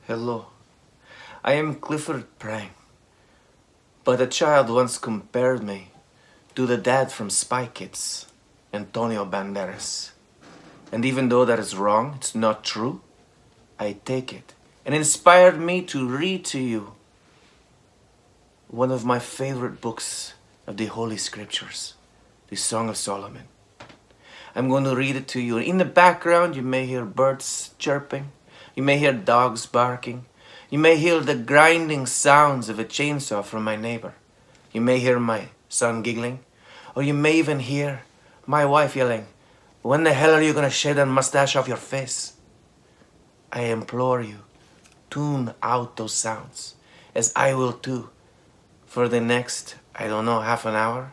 Hello, I am Clifford Prang, but a child once compared me to the dad from Spy Kids, Antonio Banderas. And even though that is wrong, it's not true, I take it and inspired me to read to you one of my favorite books of the Holy Scriptures, the Song of Solomon. I'm going to read it to you. In the background, you may hear birds chirping. You may hear dogs barking. You may hear the grinding sounds of a chainsaw from my neighbor. You may hear my son giggling. Or you may even hear my wife yelling, "When the hell are you going to shave that mustache off your face?" I implore you, tune out those sounds, as I will too. For the next, I don't know, half an hour,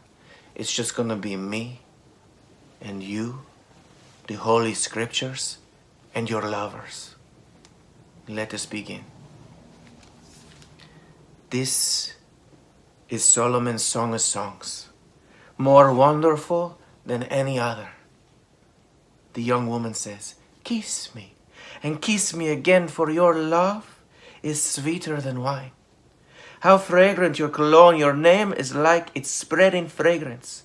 it's just going to be me and you, the Holy Scriptures, and your lovers. Let us begin. This is Solomon's Song of Songs, more wonderful than any other. The young woman says, "Kiss me, and kiss me again, for your love is sweeter than wine. How fragrant your cologne, your name is like its spreading fragrance.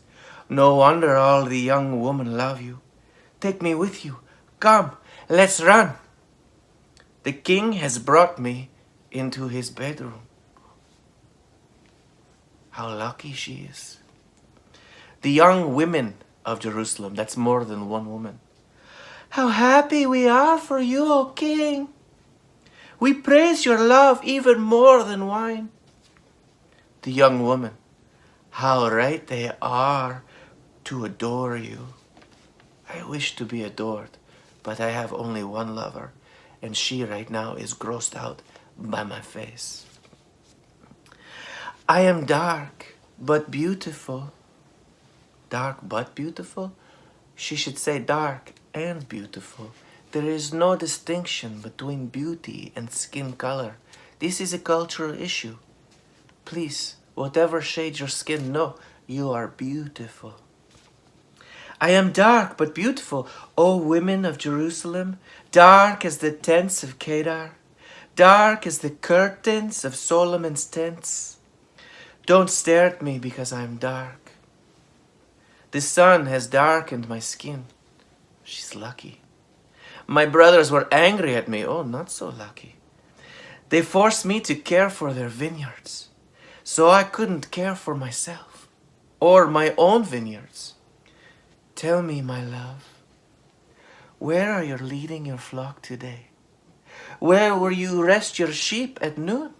No wonder all the young women love you. Take me with you. Come, let's run. The king has brought me into his bedroom." How lucky she is. The young women of Jerusalem, that's more than one woman. "How happy we are for you, O king. We praise your love even more than wine." The young woman, how right they are to adore you. I wish to be adored, but I have only one lover, and she right now is grossed out by my face. I am dark, but beautiful. Dark but beautiful? She should say dark and beautiful. There is no distinction between beauty and skin color. This is a cultural issue. Please, whatever shade your skin, know you are beautiful. I am dark but beautiful, O women of Jerusalem, dark as the tents of Kedar, dark as the curtains of Solomon's tents. Don't stare at me because I am dark. The sun has darkened my skin. She's lucky. My brothers were angry at me. Oh, not so lucky. They forced me to care for their vineyards, so I couldn't care for myself or my own vineyards. Tell me, my love, where are you leading your flock today? Where will you rest your sheep at noon?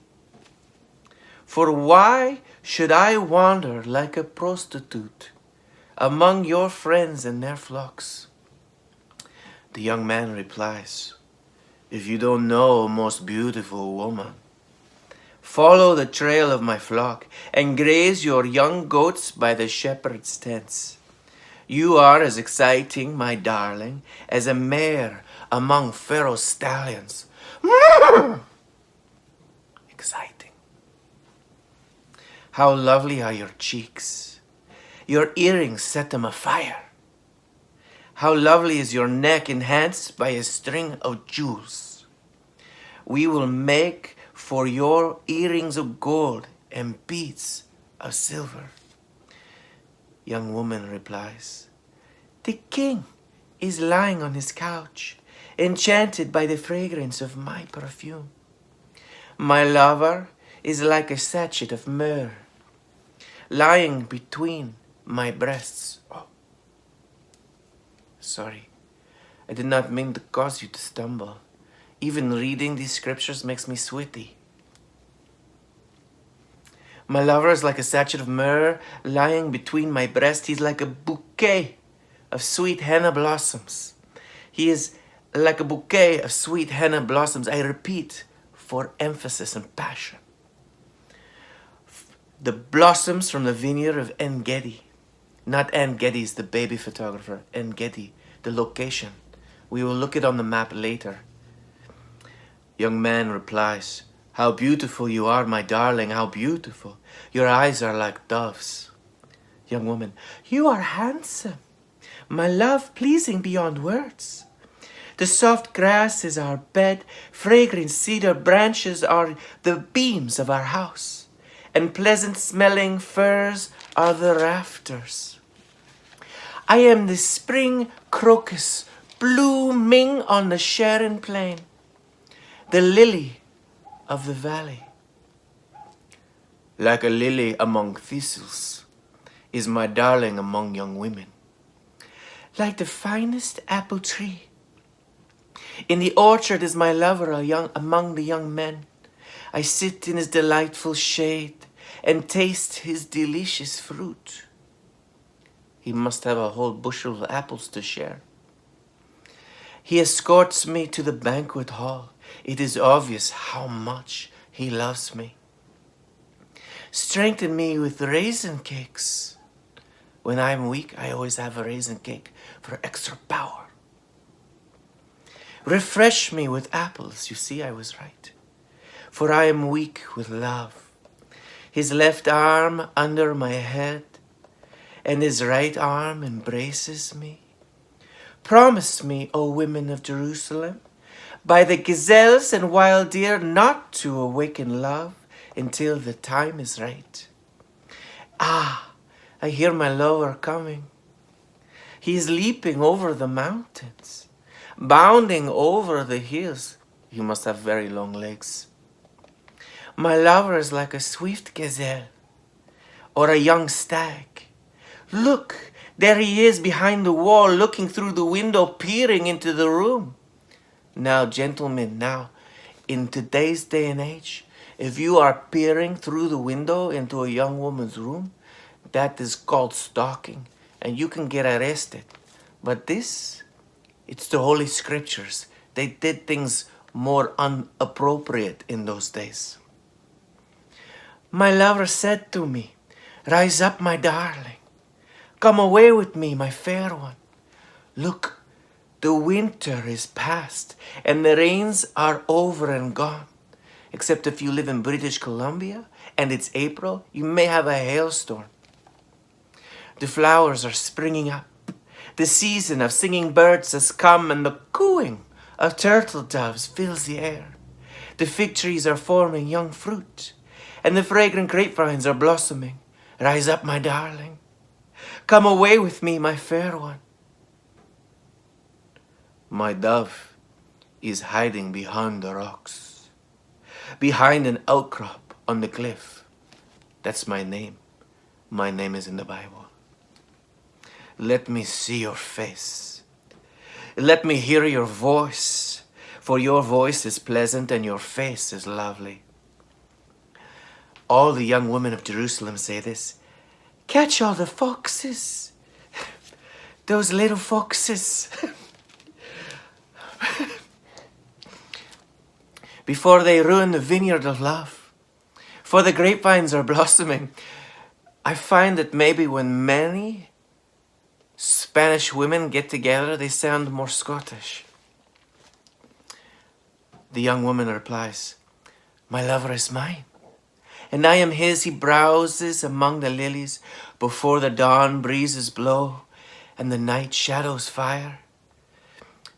For why should I wander like a prostitute among your friends and their flocks? The young man replies, "If you don't know, most beautiful woman, follow the trail of my flock and graze your young goats by the shepherd's tents. You are as exciting, my darling, as a mare among Pharaoh's stallions." Exciting. How lovely are your cheeks. Your earrings set them afire. How lovely is your neck enhanced by a string of jewels. We will make for your earrings of gold and beads of silver. Young woman replies, "The king is lying on his couch, enchanted by the fragrance of my perfume. My lover is like a sachet of myrrh, lying between my breasts." Oh, sorry, I did not mean to cause you to stumble. Even reading these scriptures makes me sweaty. My lover is like a sachet of myrrh lying between my breasts. He's like a bouquet of sweet henna blossoms. He is like a bouquet of sweet henna blossoms. I repeat, for emphasis and passion. The blossoms from the vineyard of En-Gedi. Not En-Gedi is the baby photographer. En-Gedi, the location. We will look it on the map later. Young man replies, "How beautiful you are, my darling, how beautiful. Your eyes are like doves." Young woman, "You are handsome, my love, pleasing beyond words. The soft grass is our bed, fragrant cedar branches are the beams of our house, and pleasant smelling firs are the rafters. I am the spring crocus blooming on the Sharon plain, the lily of the valley. Like a lily among thistles is my darling among young women. Like the finest apple tree in the orchard is my lover among the young men. I sit in his delightful shade and taste his delicious fruit. He must have a whole bushel of apples to share. He escorts me to the banquet hall. It is obvious how much he loves me. Strengthen me with raisin cakes. When I'm weak, I always have a raisin cake for extra power. Refresh me with apples. You see, I was right. For I am weak with love. His left arm under my head, and his right arm embraces me. Promise me, O women of Jerusalem, by the gazelles and wild deer, not to awaken love until the time is right. Ah, I hear my lover coming. He is leaping over the mountains, bounding over the hills. You must have very long legs. My lover is like a swift gazelle or a young stag. Look, there he is behind the wall, looking through the window, peering into the room. Now, gentlemen, in today's day and age, if you are peering through the window into a young woman's room, that is called stalking, and you can get arrested. But it's the Holy Scriptures. They did things more inappropriate in those days. My lover said to me, "Rise up, my darling. Come away with me, my fair one. Look, the winter is past, and the rains are over and gone. Except if you live in British Columbia, and it's April, you may have a hailstorm. The flowers are springing up. The season of singing birds has come, and the cooing of turtle doves fills the air. The fig trees are forming young fruit, and the fragrant grapevines are blossoming. Rise up, my darling. Come away with me, my fair one." My dove is hiding behind the rocks, behind an outcrop on the cliff. That's my name. My name is in the Bible. Let me see your face. Let me hear your voice, for your voice is pleasant and your face is lovely. All the young women of Jerusalem say this: "Catch all the foxes, those little foxes." Before they ruin the vineyard of love, for the grapevines are blossoming. I find that maybe when many Spanish women get together, they sound more Scottish. The young woman replies, "My lover is mine, and I am his. He browses among the lilies before the dawn breezes blow and the night shadows fire.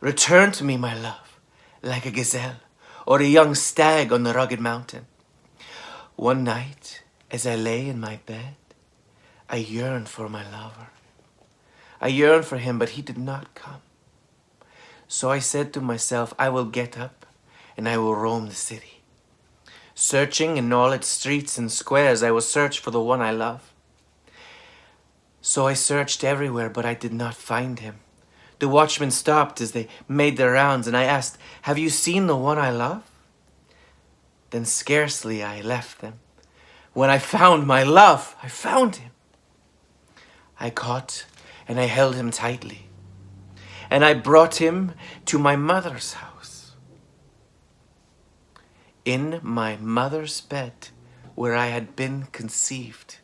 Return to me, my love, like a gazelle or a young stag on the rugged mountain." One night, as I lay in my bed, I yearned for my lover. I yearned for him, but he did not come. So I said to myself, I will get up and I will roam the city. Searching in all its streets and squares, I will search for the one I love. So I searched everywhere, but I did not find him. The watchmen stopped as they made their rounds, and I asked, "Have you seen the one I love?" Then scarcely I left them, when I found my love. I found him. I caught and I held him tightly, and I brought him to my mother's house. In my mother's bed, where I had been conceived.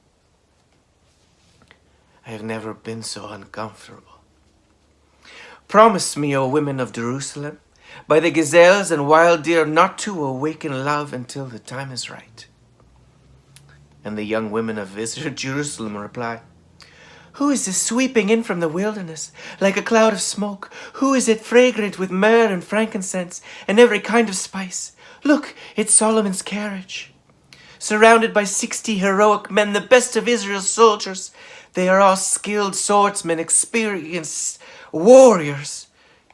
I have never been so uncomfortable. Promise me, O women of Jerusalem, by the gazelles and wild deer, not to awaken love until the time is right. And the young women of Jerusalem reply, Who is this sweeping in from the wilderness, like a cloud of smoke? Who is it fragrant with myrrh and frankincense and every kind of spice? Look, it's Solomon's carriage. Surrounded by 60 heroic men, the best of Israel's soldiers. They are all skilled swordsmen, experienced warriors.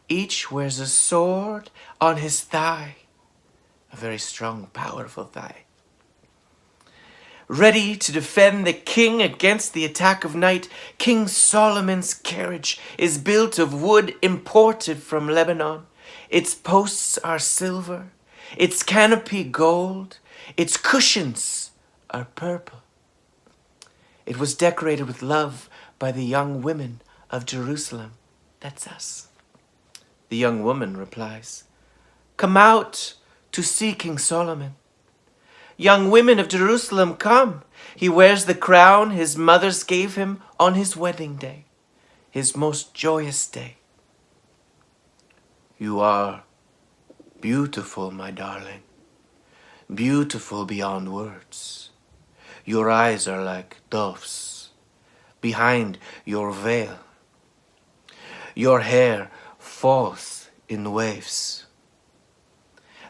Each wears a sword on his thigh, a very strong, powerful thigh. Ready to defend the king against the attack of night, King Solomon's carriage is built of wood imported from Lebanon. Its posts are silver, its canopy gold, its cushions are purple. It was decorated with love by the young women of Jerusalem. That's us. The young woman replies, "Come out to see King Solomon. Young women of Jerusalem, come. He wears the crown his mothers gave him on his wedding day, his most joyous day." "You are beautiful, my darling, beautiful beyond words. Your eyes are like doves behind your veil. Your hair falls in waves,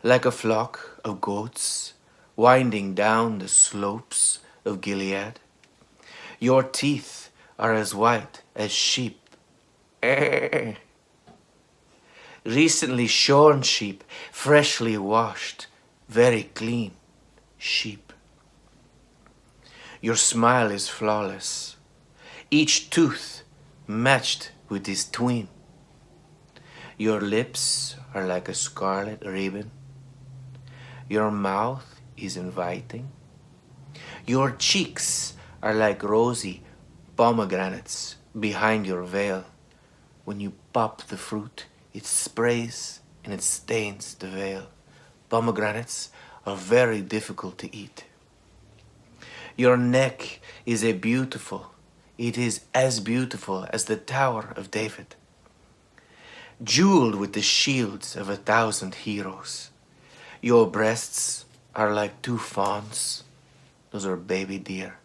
like a flock of goats winding down the slopes of Gilead. Your teeth are as white as sheep. Recently shorn sheep, freshly washed, very clean sheep. Your smile is flawless, each tooth matched with its twin. Your lips are like a scarlet ribbon. Your mouth is inviting. Your cheeks are like rosy pomegranates behind your veil. When you pop the fruit, it sprays and it stains the veil. Pomegranates are very difficult to eat. Your neck is it is as beautiful as the Tower of David, jeweled with the shields of 1,000 heroes. Your breasts are like 2 fawns. Those are baby deer.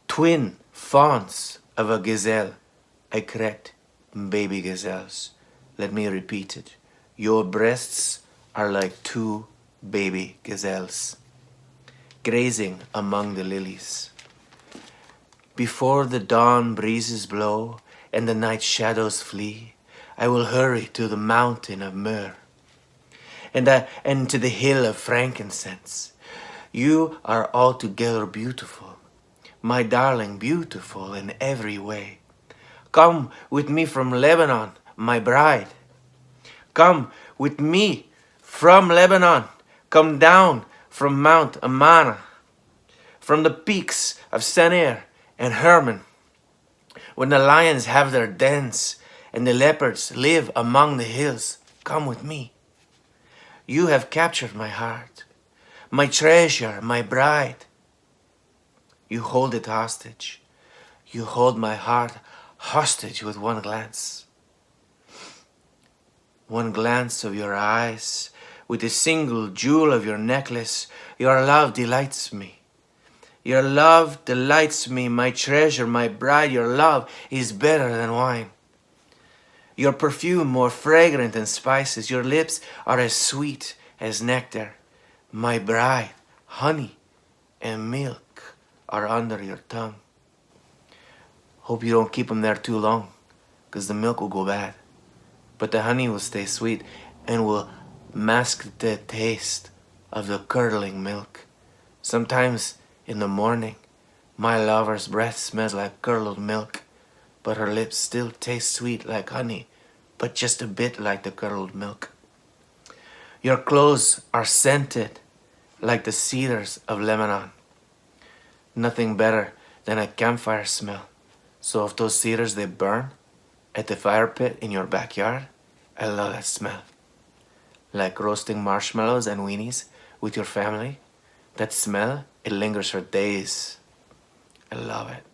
Twin fawns of a gazelle. I correct, baby gazelles. Let me repeat it. Your breasts are like 2 baby gazelles, grazing among the lilies. Before the dawn breezes blow and the night shadows flee, I will hurry to the mountain of myrrh and to the hill of frankincense. You are altogether beautiful, my darling, beautiful in every way. Come with me from Lebanon, my bride. Come with me from Lebanon. Come down from Mount Amana, from the peaks of Senir and Hermon, when the lions have their dens and the leopards live among the hills. Come with me. You have captured my heart, my treasure, my bride. You hold it hostage. You hold my heart hostage with one glance. One glance of your eyes, with a single jewel of your necklace. Your love delights me. Your love delights me, my treasure, my bride. Your love is better than wine. Your perfume more fragrant than spices. Your lips are as sweet as nectar. My bride, honey and milk are under your tongue. Hope you don't keep them there too long, because the milk will go bad. But the honey will stay sweet and will mask the taste of the curdling milk. Sometimes in the morning, my lover's breath smells like curdled milk, but her lips still taste sweet like honey, but just a bit like the curdled milk. Your clothes are scented like the cedars of Lebanon. Nothing better than a campfire smell. So if those cedars, they burn at the fire pit in your backyard, I love that smell. Like roasting marshmallows and weenies with your family, that smell, it lingers for days. I love it.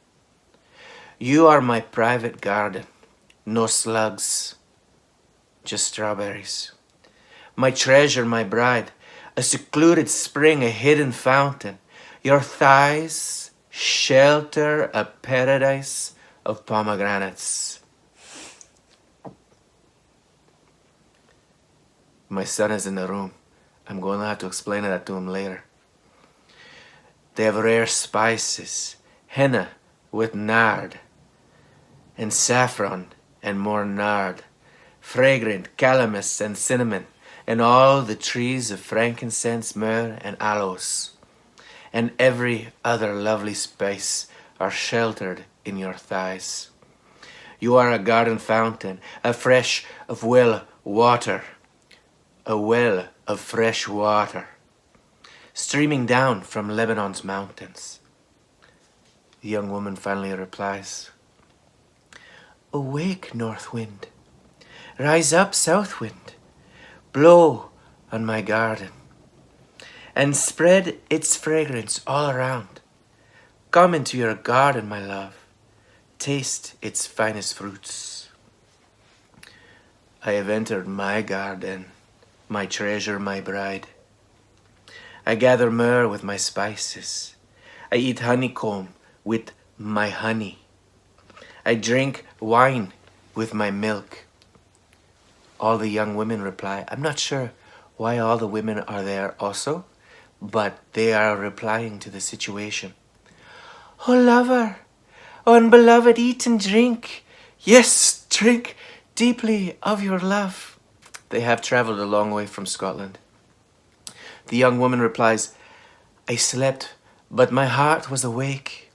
You are my private garden. No slugs, just strawberries. My treasure, my bride, a secluded spring, a hidden fountain. Your thighs shelter a paradise of pomegranates. My son is in the room. I'm going to have to explain that to him later. They have rare spices, henna with nard, and saffron and more nard, fragrant calamus and cinnamon, and all the trees of frankincense, myrrh, and aloes, and every other lovely spice are sheltered in your thighs. You are a garden fountain, a fresh of well water, a well of fresh water, streaming down from Lebanon's mountains. The young woman finally replies, Awake, north wind, rise up, south wind, blow on my garden, and spread its fragrance all around. Come into your garden, my love, taste its finest fruits. I have entered my garden, my treasure, my bride. I gather myrrh with my spices. I eat honeycomb with my honey. I drink wine with my milk. All the young women reply, I'm not sure why all the women are there also, but they are replying to the situation. Oh, lover, oh, and beloved, eat and drink. Yes, drink deeply of your love. They have traveled a long way from Scotland. The young woman replies, I slept, but my heart was awake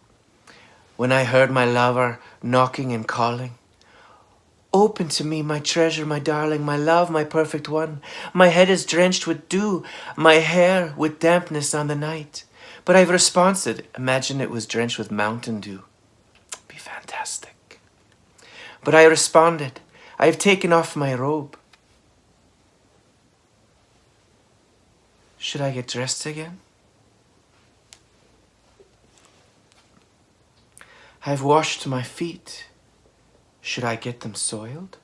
when I heard my lover knocking and calling. Open to me, my treasure, my darling, my love, my perfect one. My head is drenched with dew, my hair with dampness on the night. But I've responded. Imagine it was drenched with Mountain Dew. Be fantastic. But I responded. I have taken off my robe. Should I get dressed again? I've washed my feet. Should I get them soiled?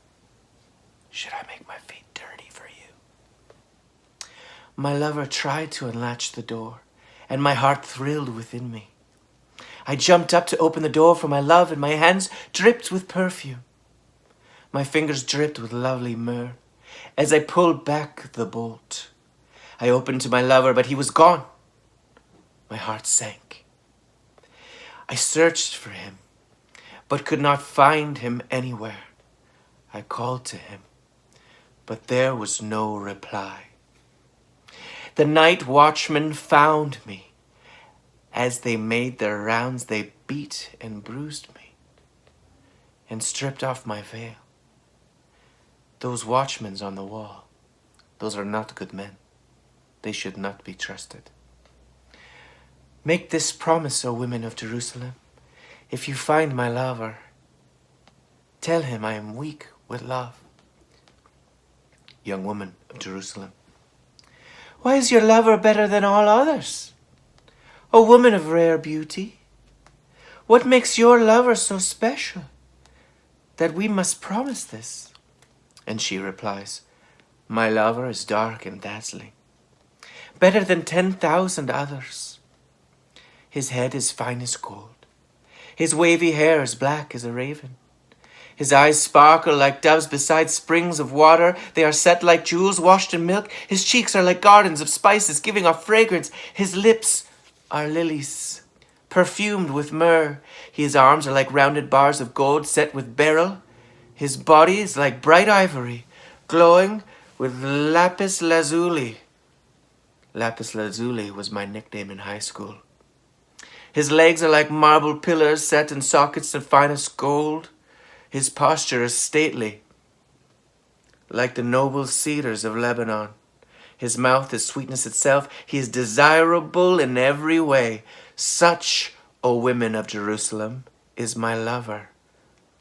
Should I make my feet dirty for you? My lover tried to unlatch the door, and my heart thrilled within me. I jumped up to open the door for my love, and my hands dripped with perfume. My fingers dripped with lovely myrrh. As I pulled back the bolt, I opened to my lover, but he was gone. My heart sank. I searched for him, but could not find him anywhere. I called to him, but there was no reply. The night watchmen found me. As they made their rounds, they beat and bruised me and stripped off my veil. Those watchmen on the wall, those are not good men. They should not be trusted. Make this promise, O women of Jerusalem. If you find my lover, tell him I am weak with love. Young woman of Jerusalem. Why is your lover better than all others? O woman of rare beauty, what makes your lover so special that we must promise this? And she replies, my lover is dark and dazzling, better than 10,000 others. His head is fine as gold. His wavy hair is black as a raven. His eyes sparkle like doves beside springs of water. They are set like jewels washed in milk. His cheeks are like gardens of spices giving off fragrance. His lips are lilies, perfumed with myrrh. His arms are like rounded bars of gold set with beryl. His body is like bright ivory, glowing with lapis lazuli. Lapis lazuli was my nickname in high school. His legs are like marble pillars set in sockets of finest gold. His posture is stately, like the noble cedars of Lebanon. His mouth is sweetness itself. He is desirable in every way. Such, O women of Jerusalem, is my lover,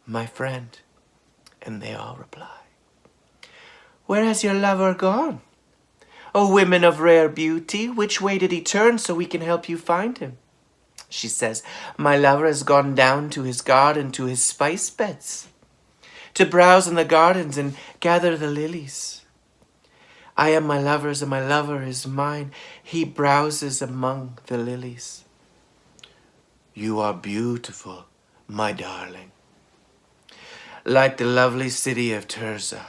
my friend. And they all reply, where has your lover gone? O women of rare beauty, which way did he turn so we can help you find him? She says, my lover has gone down to his garden, to his spice beds, to browse in the gardens and gather the lilies. I am my lover's and my lover is mine. He browses among the lilies. You are beautiful, my darling. Like the lovely city of Tirzah.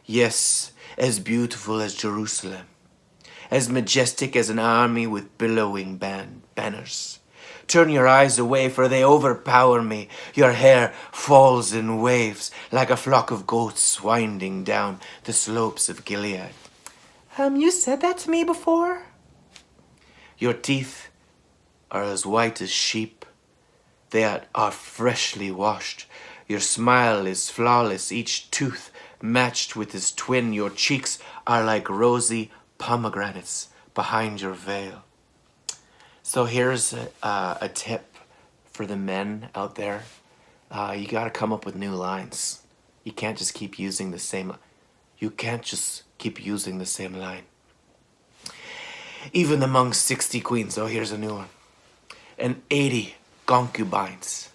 Yes, as beautiful as Jerusalem. As majestic as an army with billowing banners. Turn your eyes away, for they overpower me. Your hair falls in waves like a flock of goats winding down the slopes of Gilead. You said that to me before? Your teeth are as white as sheep. They are freshly washed. Your smile is flawless, each tooth matched with its twin. Your cheeks are like rosy pomegranates behind your veil. So here's a tip for the men out there. You gotta come up with new lines. You can't just keep using the same. You can't just keep using the same line. Even among 60 queens, oh, here's a new one, and 80 concubines.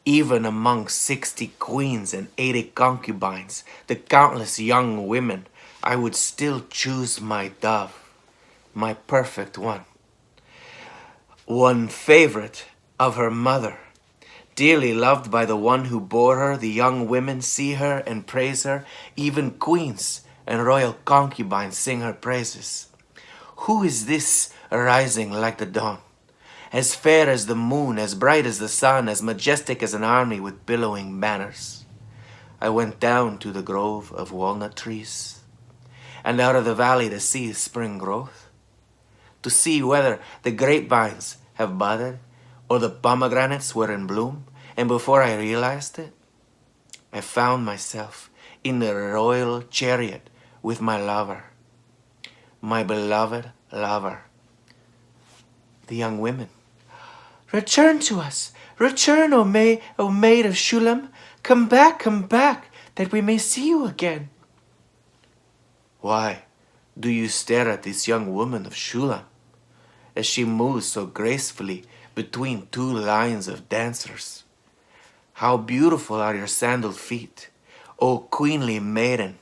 Even among 60 queens and 80 concubines, the countless young women, I would still choose my dove, my perfect one. One favorite of her mother, dearly loved by the one who bore her. The young women see her and praise her. Even queens and royal concubines sing her praises. Who is this arising like the dawn? As fair as the moon, as bright as the sun, as majestic as an army with billowing banners. I went down to the grove of walnut trees, and out of the valley to see spring growth, to see whether the grapevines have budded or the pomegranates were in bloom. And before I realized it, I found myself in the royal chariot with my lover, my beloved lover. The young women, return to us, return, O maid of Shulam, come back, that we may see you again. Why do you stare at this young woman of Shulam as she moves so gracefully between two lines of dancers? How beautiful are your sandaled feet, O queenly maiden!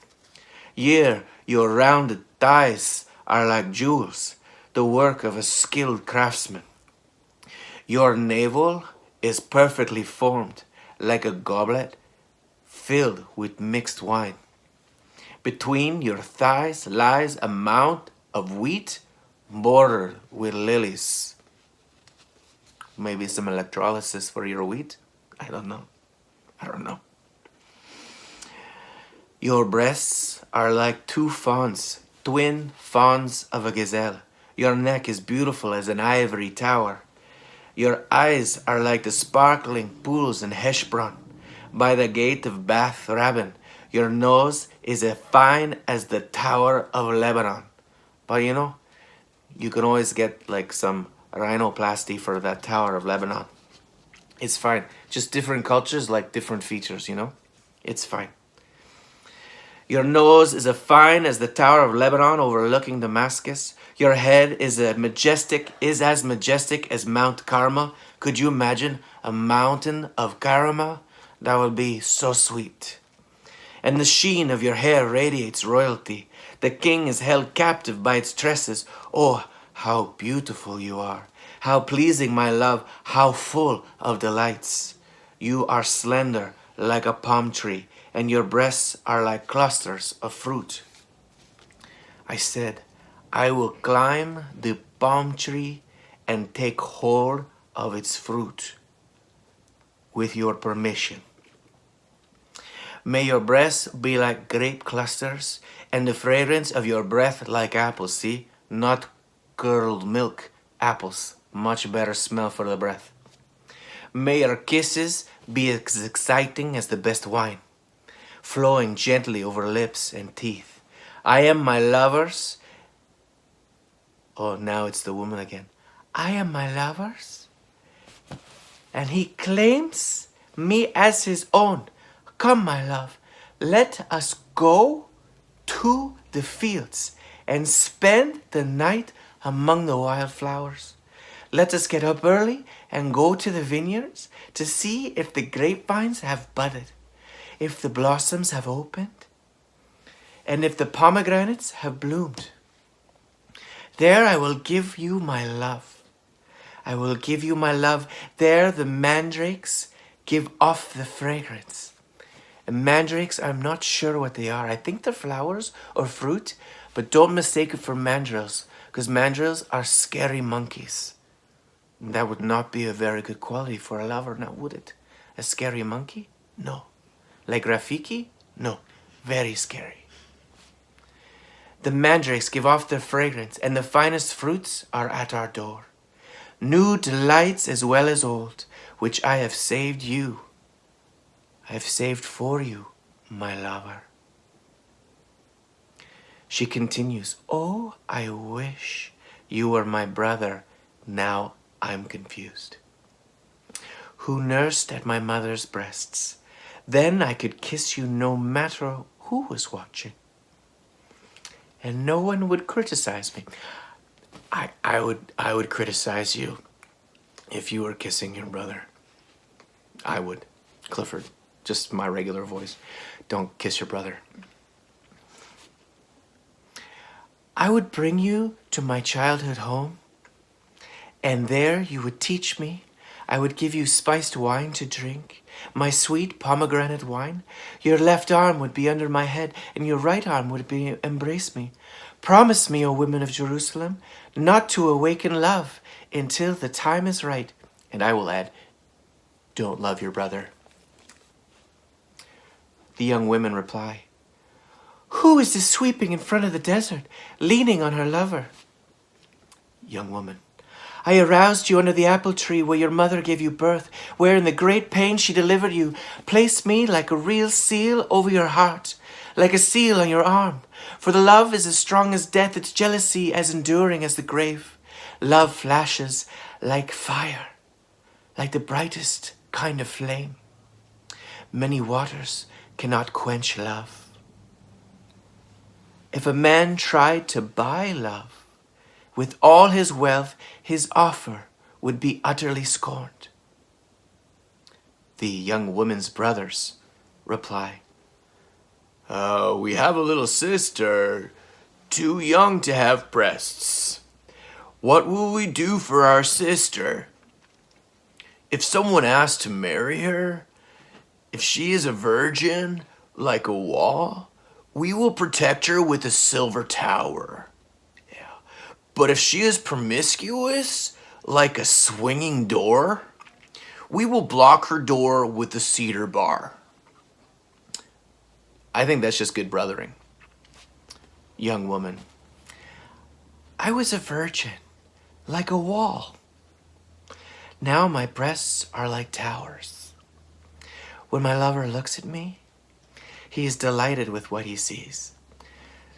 Here your rounded thighs are like jewels, the work of a skilled craftsman. Your navel is perfectly formed, like a goblet filled with mixed wine. Between your thighs lies a mound of wheat bordered with lilies. Maybe some electrolysis for your wheat? I don't know. Your breasts are like two fawns, twin fawns of a gazelle. Your neck is beautiful as an ivory tower. Your eyes are like the sparkling pools in Heshbon, by the gate of Bath Rabban. Your nose is as fine as the Tower of Lebanon. But you know, you can always get like some rhinoplasty for that Tower of Lebanon. It's fine. Just different cultures like different features, you know? It's fine. Your nose is as fine as the Tower of Lebanon overlooking Damascus. Your head is as majestic as Mount Carmel. Could you imagine a mountain of caramel? That would be so sweet. And the sheen of your hair radiates royalty. The king is held captive by its tresses. Oh, how beautiful you are. How pleasing, my love. How full of delights. You are slender like a palm tree, and your breasts are like clusters of fruit. I said, I will climb the palm tree and take hold of its fruit with your permission. May your breasts be like grape clusters, and the fragrance of your breath like apples. See, not curdled milk, apples. Much better smell for the breath. May your kisses be as exciting as the best wine, flowing gently over lips and teeth. I am my lover's. Oh, now it's the woman again. I am my lover's, and he claims me as his own. Come, my love, let us go to the fields and spend the night among the wildflowers. Let us get up early and go to the vineyards to see if the grapevines have budded, if the blossoms have opened, and if the pomegranates have bloomed. There I will give you my love. I will give you my love. There the mandrakes give off the fragrance. And mandrakes, I'm not sure what they are. I think they're flowers or fruit, but don't mistake it for mandrills, because mandrills are scary monkeys. That would not be a very good quality for a lover, now would it? A scary monkey? No. Like Rafiki? No. Very scary. The mandrakes give off their fragrance, and the finest fruits are at our door. New delights as well as old, which I have saved you. I have saved for you, my lover. She continues, oh, I wish you were my brother. Now I'm confused. Who nursed at my mother's breasts. Then I could kiss you no matter who was watching. And no one would criticize me. I would criticize you if you were kissing your brother. I would. Clifford, just my regular voice. Don't kiss your brother. I would bring you to my childhood home, and there you would teach me. I would give you spiced wine to drink, my sweet pomegranate wine. Your left arm would be under my head, and your right arm would embrace me. Promise me, O women of Jerusalem, not to awaken love until the time is right. And I will add, don't love your brother. The young women reply, who is this sweeping in front of the desert, leaning on her lover? Young woman, I aroused you under the apple tree where your mother gave you birth, where in the great pain she delivered you. Place me like a real seal over your heart, like a seal on your arm. For the love is as strong as death, its jealousy as enduring as the grave. Love flashes like fire, like the brightest kind of flame. Many waters cannot quench love. If a man tried to buy love, with all his wealth, his offer would be utterly scorned. The young woman's brothers reply, we have a little sister, too young to have breasts. What will we do for our sister? If someone asks to marry her, if she is a virgin, like a wall, we will protect her with a silver tower. Yeah. But if she is promiscuous, like a swinging door, we will block her door with a cedar bar. I think that's just good brothering. Young woman, I was a virgin, like a wall. Now my breasts are like towers. When my lover looks at me, he is delighted with what he sees.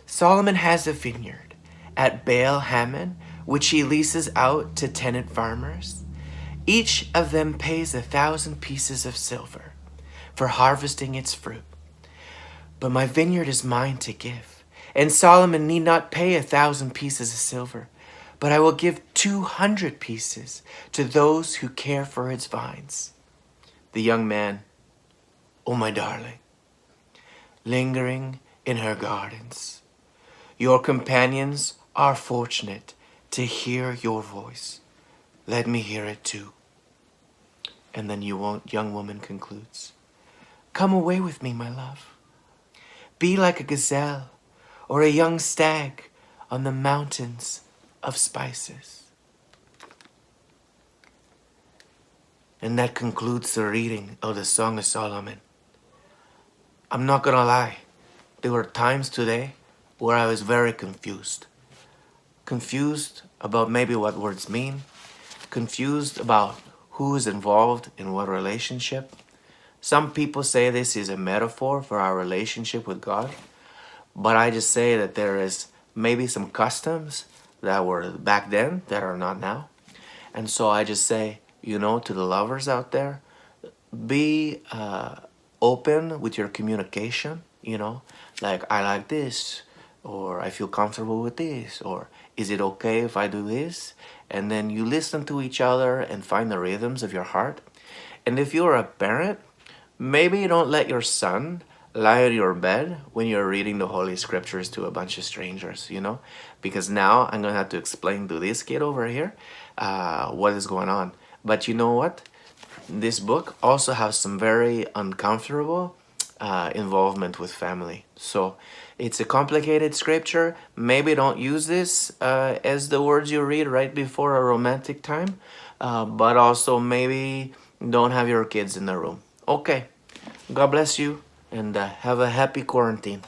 Solomon has a vineyard at Baal Hamon, which he leases out to tenant farmers. Each of them pays 1,000 pieces of silver for harvesting its fruit. But my vineyard is mine to give, and Solomon need not pay 1,000 pieces of silver, but I will give 200 pieces to those who care for its vines. The young man, oh my darling, lingering in her gardens. Your companions are fortunate to hear your voice. Let me hear it too. And then young woman concludes, come away with me, my love. Be like a gazelle or a young stag on the mountains of spices. And that concludes the reading of the Song of Solomon. I'm not gonna lie, there were times today where I was very confused. Confused about maybe what words mean, confused about who is involved in what relationship. Some people say this is a metaphor for our relationship with God, but I just say that there is maybe some customs that were back then that are not now. And so I just say, to the lovers out there, be open with your communication, like I like this, or I feel comfortable with this, or is it okay if I do this? And then you listen to each other and find the rhythms of your heart. And if you're a parent, maybe you don't let your son lie on your bed when you're reading the Holy Scriptures to a bunch of strangers, you know? Because now I'm gonna have to explain to this kid over here what is going on. But you know what? This book also has some very uncomfortable involvement with family. So it's a complicated scripture. Maybe don't use this as the words you read right before a romantic time, but also maybe don't have your kids in the room. Okay, God bless you and have a happy quarantine.